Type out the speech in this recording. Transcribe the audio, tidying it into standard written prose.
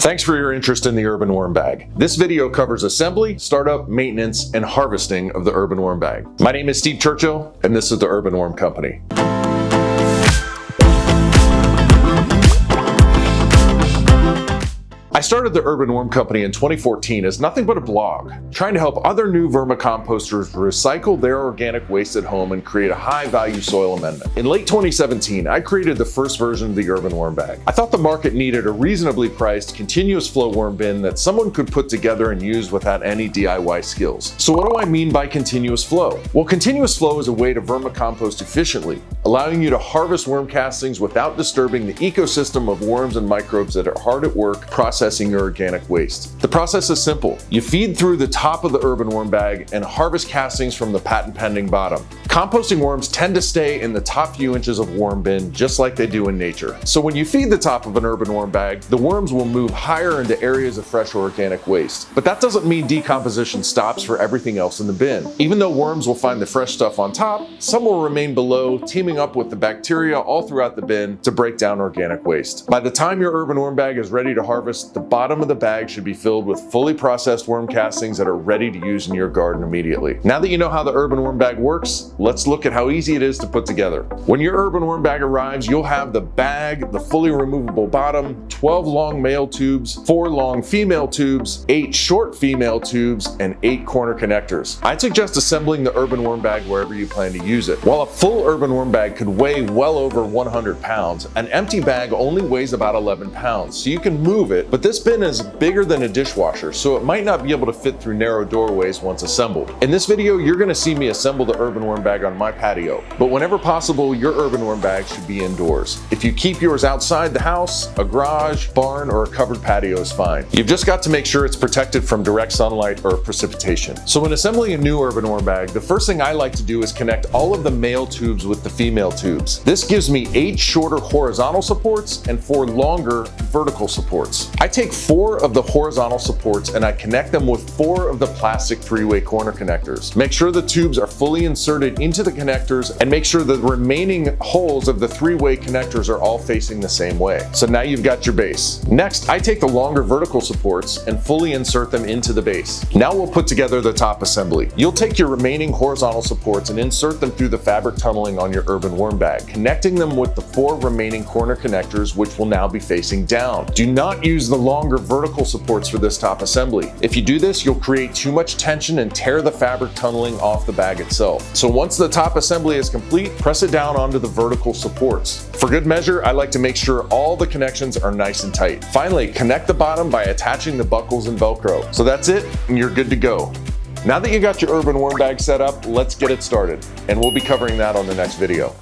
Thanks for your interest in the Urban Worm Bag. This video covers assembly, startup, maintenance, and harvesting of the Urban Worm Bag. My name is Steve Churchill, and this is the Urban Worm Company. I started the Urban Worm Company in 2014 as nothing but a blog, trying to help other new vermicomposters recycle their organic waste at home and create a high-value soil amendment. In late 2017, I created the first version of the Urban Worm Bag. I thought the market needed a reasonably priced, continuous flow worm bin that someone could put together and use without any DIY skills. So what do I mean by continuous flow? Well, continuous flow is a way to vermicompost efficiently, allowing you to harvest worm castings without disturbing the ecosystem of worms and microbes that are hard at work processing your organic waste. The process is simple. You feed through the top of the Urban Worm Bag and harvest castings from the patent-pending bottom. Composting worms tend to stay in the top few inches of worm bin just like they do in nature. So when you feed the top of an Urban Worm Bag, the worms will move higher into areas of fresh organic waste. But that doesn't mean decomposition stops for everything else in the bin. Even though worms will find the fresh stuff on top, some will remain below, teaming up with the bacteria all throughout the bin to break down organic waste. By the time your Urban Worm Bag is ready to harvest, the bottom of the bag should be filled with fully processed worm castings that are ready to use in your garden immediately. Now that you know how the Urban Worm Bag works, let's look at how easy it is to put together. When your Urban Worm Bag arrives, you'll have the bag, the fully removable bottom, 12 long male tubes, 4 long female tubes, 8 short female tubes, and 8 corner connectors. I'd suggest assembling the Urban Worm Bag wherever you plan to use it. While a full Urban Worm Bag could weigh well over 100 pounds, an empty bag only weighs about 11 pounds, so you can move it, but this bin is bigger than a dishwasher, so it might not be able to fit through narrow doorways once assembled. In this video, you're going to see me assemble the Urban Worm Bag on my patio, but whenever possible, your Urban Worm Bag should be indoors. If you keep yours outside the house, a garage, barn, or a covered patio is fine. You've just got to make sure it's protected from direct sunlight or precipitation. So when assembling a new Urban Worm Bag, the first thing I like to do is connect all of the male tubes with the female tubes. This gives me 8 shorter horizontal supports and 4 longer vertical supports. I take 4 of the horizontal supports and I connect them with 4 of the plastic 3-way corner connectors. Make sure the tubes are fully inserted into the connectors and make sure the remaining holes of the 3-way connectors are all facing the same way. So now you've got your base. Next, I take the longer vertical supports and fully insert them into the base. Now we'll put together the top assembly. You'll take your remaining horizontal supports and insert them through the fabric tunneling on your Urban Worm Bag, connecting them with the 4 remaining corner connectors, which will now be facing down. Do not use the longer vertical supports for this top assembly. If you do this, you'll create too much tension and tear the fabric tunneling off the bag itself. So once the top assembly is complete, press it down onto the vertical supports. For good measure, I like to make sure all the connections are nice and tight. Finally, connect the bottom by attaching the buckles and Velcro. So that's it, and you're good to go. Now that you got your Urban Worm Bag set up, let's get it started, and we'll be covering that on the next video.